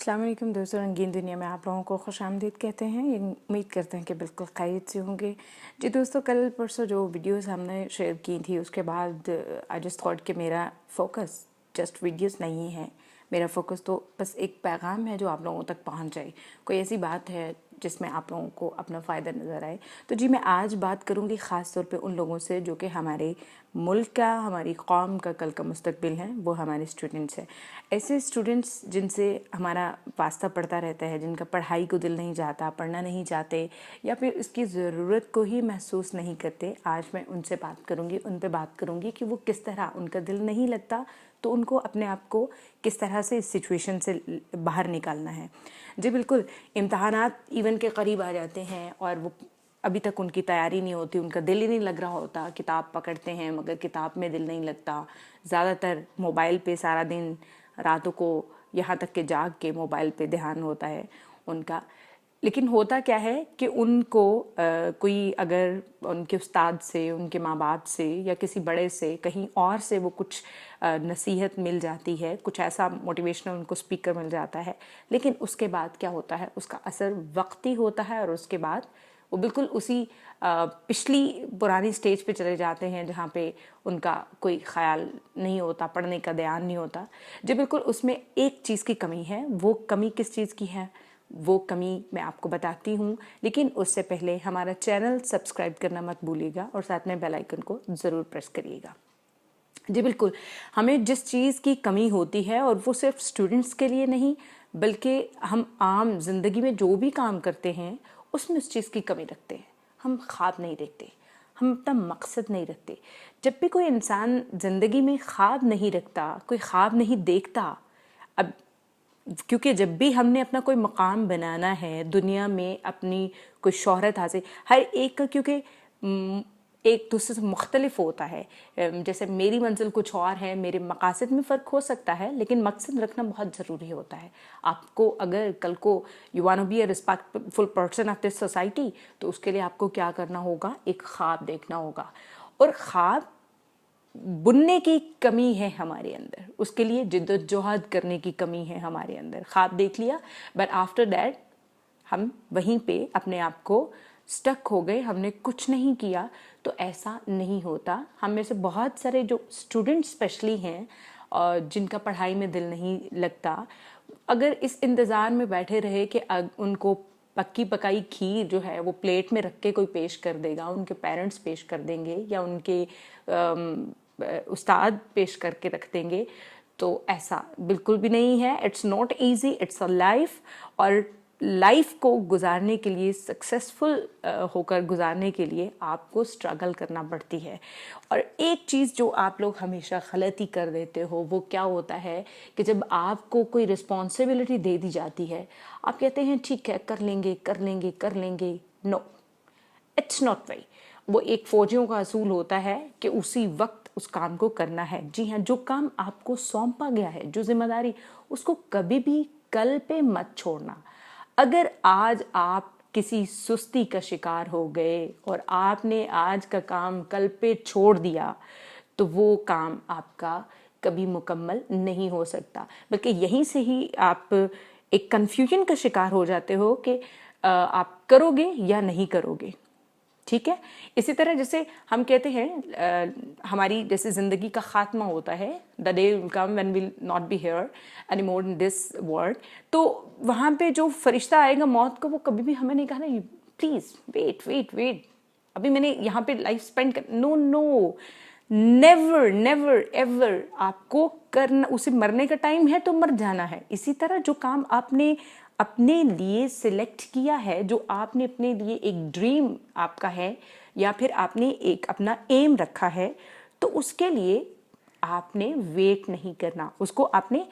अस्सलाम वालेकुम दोस्तों, रंगीन दुनिया में आप लोगों को खुशामदीद कहते हैं। ये उम्मीद करते हैं कि बिल्कुल खैरियत से होंगे। जी दोस्तों, कल परसों जो वीडियोस हमने शेयर की थी उसके बाद आई जस्ट थॉट कि मेरा फोकस जस्ट वीडियोस नहीं है। मेरा फोकस तो बस एक पैगाम है जो आप लोगों तक पहुंच जाए। कोई ऐसी बात है जिसमें आप लोगों को अपना फ़ायदा नज़र आए। तो जी मैं आज बात करूंगी ख़ास तौर पे उन लोगों से जो कि हमारे मुल्क का, हमारी कौम का कल का मुस्तकबिल हैं, वो हमारे स्टूडेंट्स हैं। ऐसे स्टूडेंट्स जिनसे हमारा वास्ता पड़ता रहता है, जिनका पढ़ाई को दिल नहीं चाहता, पढ़ना नहीं चाहते या फिर इसकी ज़रूरत को ही महसूस नहीं करते, आज मैं उनसे बात करूँगी, उन पे बात करूँगी कि वो किस तरह, उनका दिल नहीं लगता तो उनको अपने आप को किस तरह से इस सिचुएशन से बाहर निकालना है। जी बिल्कुल, इम्तहानात इवन के करीब आ जाते हैं और वो अभी तक उनकी तैयारी नहीं होती, उनका दिल ही नहीं लग रहा होता। किताब पकड़ते हैं मगर किताब में दिल नहीं लगता। ज़्यादातर मोबाइल पे सारा दिन, रातों को यहाँ तक के जाग के मोबाइल पे ध्यान होता है उनका। लेकिन होता क्या है कि उनको कोई अगर उनके उस्ताद से, उनके माँ बाप से या किसी बड़े से, कहीं और से वो कुछ नसीहत मिल जाती है, कुछ ऐसा मोटिवेशनल उनको स्पीकर मिल जाता है, लेकिन उसके बाद क्या होता है, उसका असर वक्ती होता है और उसके बाद वो बिल्कुल उसी पिछली पुरानी स्टेज पे चले जाते हैं जहाँ पे उनका कोई ख्याल नहीं होता, पढ़ने का ध्यान नहीं होता। जी बिल्कुल, उसमें एक चीज़ की कमी है। वो कमी किस चीज़ की है वो कमी मैं आपको बताती हूँ, लेकिन उससे पहले हमारा चैनल सब्सक्राइब करना मत भूलिएगा और साथ में बेल आइकन को ज़रूर प्रेस करिएगा। जी बिल्कुल, हमें जिस चीज़ की कमी होती है, और वो सिर्फ स्टूडेंट्स के लिए नहीं बल्कि हम आम जिंदगी में जो भी काम करते हैं उसमें उस चीज़ की कमी रखते हैं। हम ख्वाब नहीं देखते, हम अपना मकसद नहीं रखते। जब भी कोई इंसान ज़िंदगी में ख्वाब नहीं रखता, कोई ख्वाब नहीं देखता, अब क्योंकि जब भी हमने अपना कोई मकाम बनाना है दुनिया में, अपनी कोई शोहरत हासिल, हर एक का क्योंकि एक दूसरे से मुख्तलिफ होता है। जैसे मेरी मंजिल कुछ और है, मेरे मकासद में फ़र्क हो सकता है, लेकिन मकसद रखना बहुत ज़रूरी होता है। आपको अगर कल को you want to be a respectful person of this society, तो उसके लिए आपको क्या करना होगा, एक ख्वाब देखना होगा। और ख्वाब बुनने की कमी है हमारे अंदर, उसके लिए जिद्दोजहद करने की कमी है हमारे अंदर। ख्वाब देख लिया बट आफ्टर दैट हम वहीं पे अपने आप को स्टक हो गए, हमने कुछ नहीं किया। तो ऐसा नहीं होता। हम में से बहुत सारे जो स्टूडेंट स्पेशली हैं और जिनका पढ़ाई में दिल नहीं लगता, अगर इस इंतज़ार में बैठे रहे कि उनको पक्की पकाई खीर जो है वो प्लेट में रख के कोई पेश कर देगा, उनके पेरेंट्स पेश कर देंगे या उनके उस्ताद पेश करके रख देंगे, तो ऐसा बिल्कुल भी नहीं है। It's not easy, it's a life. और लाइफ को गुजारने के लिए, सक्सेसफुल होकर गुजारने के लिए आपको स्ट्रगल करना पड़ती है। और एक चीज़ जो आप लोग हमेशा गलती कर देते हो वो क्या होता है कि जब आपको कोई रिस्पॉन्सिबिलिटी दे दी जाती है, आप कहते हैं ठीक है, कर लेंगे कर लेंगे कर लेंगे। नो, इट्स नॉट वे। वो एक फौजियों का असूल होता है कि उसी वक्त उस काम को करना है। जी हाँ, जो काम आपको सौंपा गया है, जो जिम्मेदारी, उसको कभी भी कल पे मत छोड़ना। अगर आज आप किसी सुस्ती का शिकार हो गए और आपने आज का काम कल पे छोड़ दिया, तो वो काम आपका कभी मुकम्मल नहीं हो सकता। बल्कि यहीं से ही आप एक कन्फ्यूजन का शिकार हो जाते हो कि आप करोगे या नहीं करोगे। ठीक है, इसी तरह जैसे हम कहते हैं हमारी जैसे ज़िंदगी का खात्मा होता है, the day will come when will not be here any more in this world. तो वहाँ पे जो फरिश्ता आएगा मौत का, वो कभी भी हमें नहीं कहा ना प्लीज़ वेट वेट वेट, अभी मैंने यहाँ पे लाइफ स्पेंड कर, no no, never never ever. आपको करना, उसे मरने का टाइम है तो मर जाना है। इसी तरह जो काम आपने अपने लिए सिलेक्ट किया है, जो आपने अपने लिए एक ड्रीम आपका है या फिर आपने एक अपना एम रखा है, तो उसके लिए आपने वेट नहीं करना, उसको आपने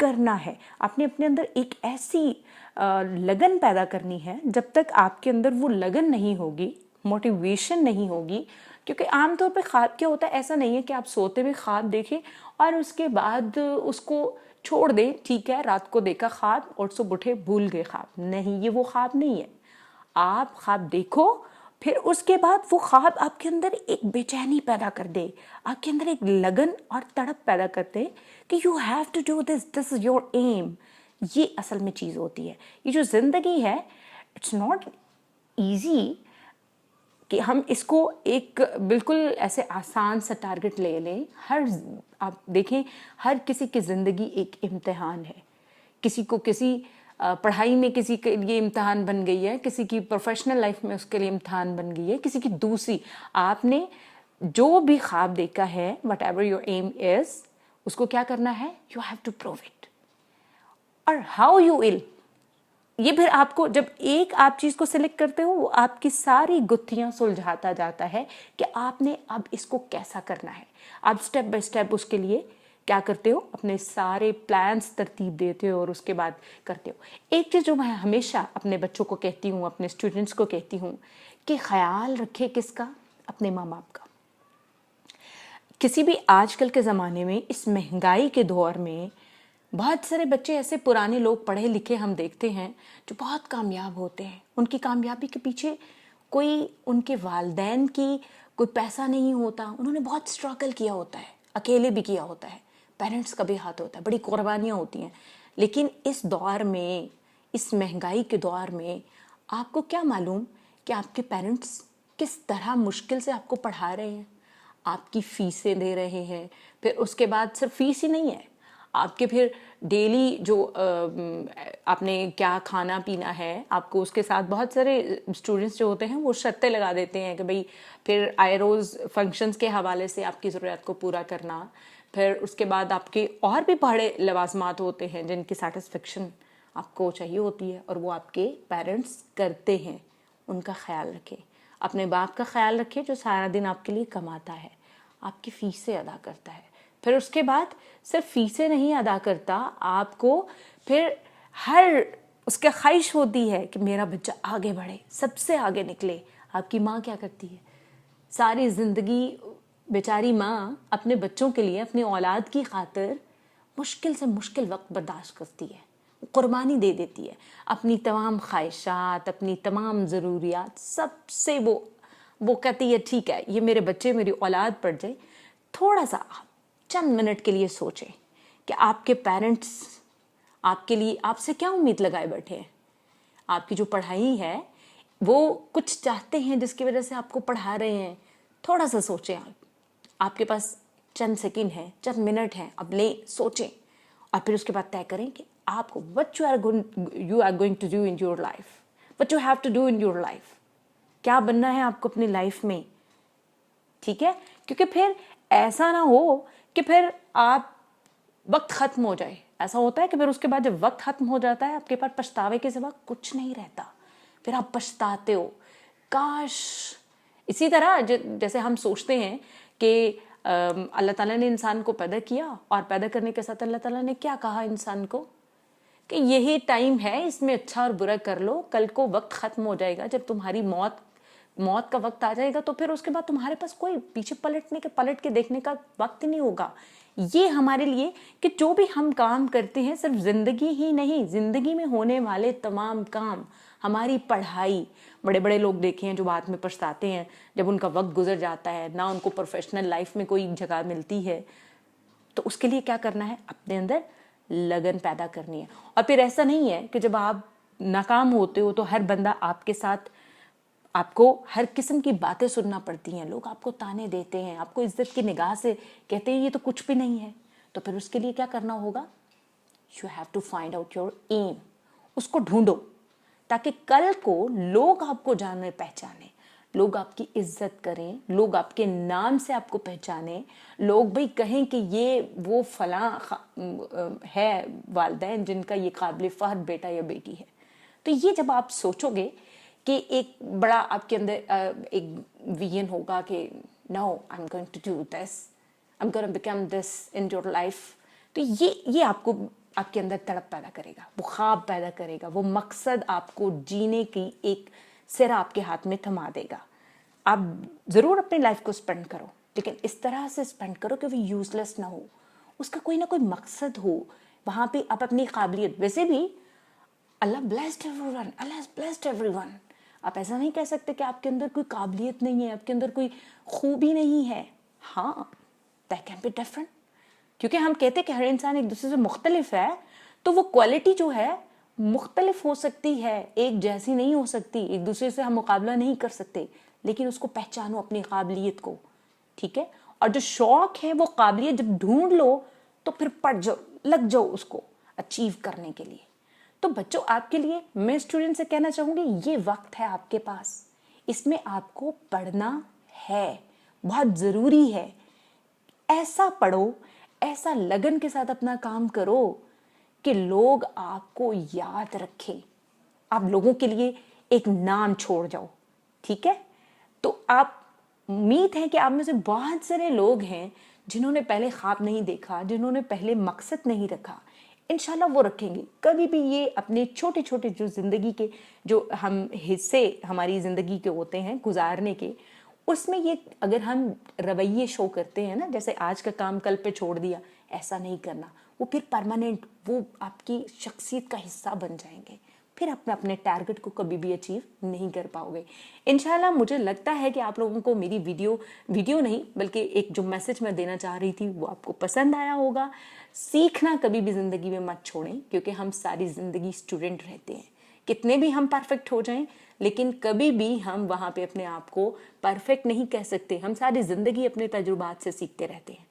करना है। आपने अपने अंदर एक ऐसी लगन पैदा करनी है। जब तक आपके अंदर वो लगन नहीं होगी, मोटिवेशन नहीं होगी, क्योंकि आमतौर पे ख्वाब क्या होता है, ऐसा नहीं है कि आप सोते हुए ख्वाब देखें और उसके बाद उसको छोड़ दें। ठीक है, रात को देखा ख्वाब और सुबह उठे भूल गए ख्वाब, नहीं, ये वो ख्वाब नहीं है। आप ख्वाब देखो, फिर उसके बाद वो ख्वाब आपके अंदर एक बेचैनी पैदा कर दे, आपके अंदर एक लगन और तड़प पैदा कर दे कि you have to do this, this is your aim, ये असल में चीज़ होती है। ये जो ज़िंदगी है, इट्स नॉट ईजी कि हम इसको एक बिल्कुल ऐसे आसान सा टारगेट ले लें। आप देखें, हर किसी की ज़िंदगी एक इम्तिहान है। किसी को किसी पढ़ाई में किसी के लिए इम्तिहान बन गई है, किसी की प्रोफेशनल लाइफ में उसके लिए इम्तिहान बन गई है, किसी की दूसरी। आपने जो भी ख्वाब देखा है, whatever your aim is, उसको क्या करना है, you have to prove it. और हाउ यू विल, ये फिर आपको, जब एक आप चीज़ को सिलेक्ट करते हो, वो आपकी सारी गुत्थियां सुलझाता जाता है कि आपने अब इसको कैसा करना है। आप स्टेप बाय स्टेप उसके लिए क्या करते हो, अपने सारे प्लान्स तरतीब देते हो और उसके बाद करते हो। एक चीज़ जो मैं हमेशा अपने बच्चों को कहती हूँ, अपने स्टूडेंट्स को कहती हूँ, कि ख्याल रखे किसका, अपने माँ बाप का। किसी भी आजकल के ज़माने में, इस महंगाई के दौर में, बहुत सारे बच्चे ऐसे पुराने लोग पढ़े लिखे हम देखते हैं जो बहुत कामयाब होते हैं। उनकी कामयाबी के पीछे कोई उनके वालिदैन की कोई पैसा नहीं होता, उन्होंने बहुत स्ट्रगल किया होता है, अकेले भी किया होता है, पेरेंट्स का भी हाथ होता है, बड़ी कुर्बानियाँ होती हैं। लेकिन इस दौर में, इस महंगाई के दौर में, आपको क्या मालूम कि आपके पेरेंट्स किस तरह मुश्किल से आपको पढ़ा रहे हैं, आपकी फ़ीसें दे रहे हैं। फिर उसके बाद सिर्फ फ़ीस ही नहीं है, आपके फिर डेली जो आपने क्या खाना पीना है, आपको उसके साथ बहुत सारे स्टूडेंट्स जो होते हैं वो शर्तें लगा देते हैं कि भाई फिर आए रोज़ फंक्शंस के हवाले से आपकी ज़रूरत को पूरा करना। फिर उसके बाद आपके और भी बड़े लवाजमात होते हैं जिनकी सेटिस्फेक्शन आपको चाहिए होती है, और वो आपके पेरेंट्स करते हैं। उनका ख्याल रखें, अपने बाप का ख्याल रखें जो सारा दिन आपके लिए कमाता है, आपकी फ़ीसें अदा करता है। फिर उसके बाद सिर्फ फ़ीसें नहीं अदा करता, आपको फिर हर उसके ख्वाहिश होती है कि मेरा बच्चा आगे बढ़े, सबसे आगे निकले। आपकी माँ क्या करती है, सारी ज़िंदगी बेचारी माँ अपने बच्चों के लिए, अपनी औलाद की खातिर मुश्किल से मुश्किल वक्त बर्दाश्त करती है, कुर्बानी दे देती है। अपनी तमाम ख्वाहिशात, अपनी तमाम ज़रूरियात, सबसे वो कहती है ठीक है, ये मेरे बच्चे, मेरी औलाद पढ़ जाए। थोड़ा सा चंद मिनट के लिए सोचें कि आपके पेरेंट्स आपके लिए, आपसे क्या उम्मीद लगाए बैठे हैं। आपकी जो पढ़ाई है वो कुछ चाहते हैं जिसकी वजह से आपको पढ़ा रहे हैं। थोड़ा सा सोचें, आपके पास चंद सेकंड है, चंद मिनट हैं, अब ले सोचें और फिर उसके बाद तय करें कि आपको what you are going to do in your life, what you have to do in your life, क्या बनना है आपको अपनी लाइफ में। ठीक है, क्योंकि फिर ऐसा ना हो कि फिर आप वक्त ख़त्म हो जाए। ऐसा होता है कि फिर उसके बाद जब वक्त ख़त्म हो जाता है, आपके पास पछतावे के सिवा कुछ नहीं रहता, फिर आप पछताते हो। काश इसी तरह जैसे हम सोचते हैं कि अल्लाह ताला ने इंसान को पैदा किया और पैदा करने के साथ अल्लाह ताला ने क्या कहा इंसान को कि यही टाइम है, इसमें अच्छा और बुरा कर लो, कल को वक्त ख़त्म हो जाएगा, जब तुम्हारी मौत का वक्त आ जाएगा तो फिर उसके बाद तुम्हारे पास कोई पीछे पलट के देखने का वक्त नहीं होगा। ये हमारे लिए कि जो भी हम काम करते हैं, सिर्फ ज़िंदगी ही नहीं, ज़िंदगी में होने वाले तमाम काम, हमारी पढ़ाई, बड़े बड़े लोग देखे हैं जो बाद में पछताते हैं जब उनका वक्त गुजर जाता है, ना उनको प्रोफेशनल लाइफ में कोई जगह मिलती है। तो उसके लिए क्या करना है, अपने अंदर लगन पैदा करनी है। और फिर ऐसा नहीं है कि जब आप नाकाम होते हो तो हर बंदा आपके साथ, आपको हर किस्म की बातें सुनना पड़ती हैं, लोग आपको ताने देते हैं, आपको इज्जत की निगाह से कहते हैं ये तो कुछ भी नहीं है। तो फिर उसके लिए क्या करना होगा, you have to find out your aim, उसको ढूंढो ताकि कल को लोग आपको जाने पहचाने, लोग आपकी इज्जत करें, लोग आपके नाम से आपको पहचाने, लोग भाई कहें कि ये वो फलां है वालिदैन जिनका ये काबिल फख्र बेटा या बेटी है। तो ये जब आप सोचोगे कि एक बड़ा आपके अंदर एक विजन होगा कि no I am going to do this, I am going to become this in your life, तो ये आपको आपके अंदर तड़प पैदा करेगा, वो ख्वाब पैदा करेगा, वो मकसद आपको जीने की एक सिरा आपके हाथ में थमा देगा। आप ज़रूर अपनी लाइफ को स्पेंड करो, लेकिन इस तरह से स्पेंड करो कि वो यूज़लेस ना हो, उसका कोई ना कोई मकसद हो। वहाँ पे आप अपनी काबिलियत, वैसे भी Allah blessed everyone, Allah has blessed everyone. आप ऐसा नहीं कह सकते कि आपके अंदर कोई काबिलियत नहीं है, आपके अंदर कोई खूबी नहीं है। हाँ, दैट कैन बी डिफरेंट, क्योंकि हम कहते हैं कि हर इंसान एक दूसरे से मुख्तलिफ है, तो वो क्वालिटी जो है मुख्तलिफ हो सकती है, एक जैसी नहीं हो सकती, एक दूसरे से हम मुकाबला नहीं कर सकते, लेकिन उसको पहचानो अपनी काबिलियत को, ठीक है। और जो शौक है वो काबिलियत जब ढूंढ लो तो फिर पढ़ जाओ, लग जाओ उसको अचीव करने के लिए। तो बच्चों, आपके लिए मैं स्टूडेंट से कहना चाहूंगी, ये वक्त है आपके पास, इसमें आपको पढ़ना है, बहुत जरूरी है। ऐसा पढ़ो, ऐसा लगन के साथ अपना काम करो कि लोग आपको याद रखें, आप लोगों के लिए एक नाम छोड़ जाओ, ठीक है। तो आप, उम्मीद है कि आप में से बहुत सारे लोग हैं जिन्होंने पहले ख्वाब नहीं देखा, जिन्होंने पहले मकसद नहीं रखा, इंशाल्लाह वो रखेंगे। कभी भी ये अपने छोटे छोटे जो ज़िंदगी के जो हम हिस्से हमारी ज़िंदगी के होते हैं गुजारने के, उसमें ये अगर हम रवैये शो करते हैं ना, जैसे आज का काम कल पे छोड़ दिया, ऐसा नहीं करना। वो फिर परमानेंट, वो आपकी शख्सियत का हिस्सा बन जाएंगे, फिर अपने टारगेट को कभी भी अचीव नहीं कर पाओगे। इंशाल्लाह मुझे लगता है कि आप लोगों को मेरी वीडियो नहीं बल्कि एक जो मैसेज मैं देना चाह रही थी वो आपको पसंद आया होगा। सीखना कभी भी ज़िंदगी में मत छोड़ें, क्योंकि हम सारी ज़िंदगी स्टूडेंट रहते हैं। कितने भी हम परफेक्ट हो जाएं, लेकिन कभी भी हम वहाँ पे अपने आप को परफेक्ट नहीं कह सकते। हम सारी ज़िंदगी अपने तजुर्बात से सीखते रहते हैं।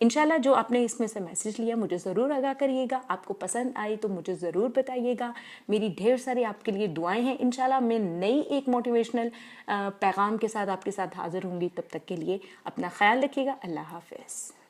इंशाल्लाह जो आपने इसमें से मैसेज लिया मुझे ज़रूर आगाह करिएगा, आपको पसंद आई तो मुझे ज़रूर बताइएगा। मेरी ढेर सारी आपके लिए दुआएं हैं। इंशाल्लाह मैं नई एक मोटिवेशनल पैगाम के साथ आपके साथ हाज़िर होंगी। तब तक के लिए अपना ख्याल रखिएगा। अल्लाह हाफ़िज़।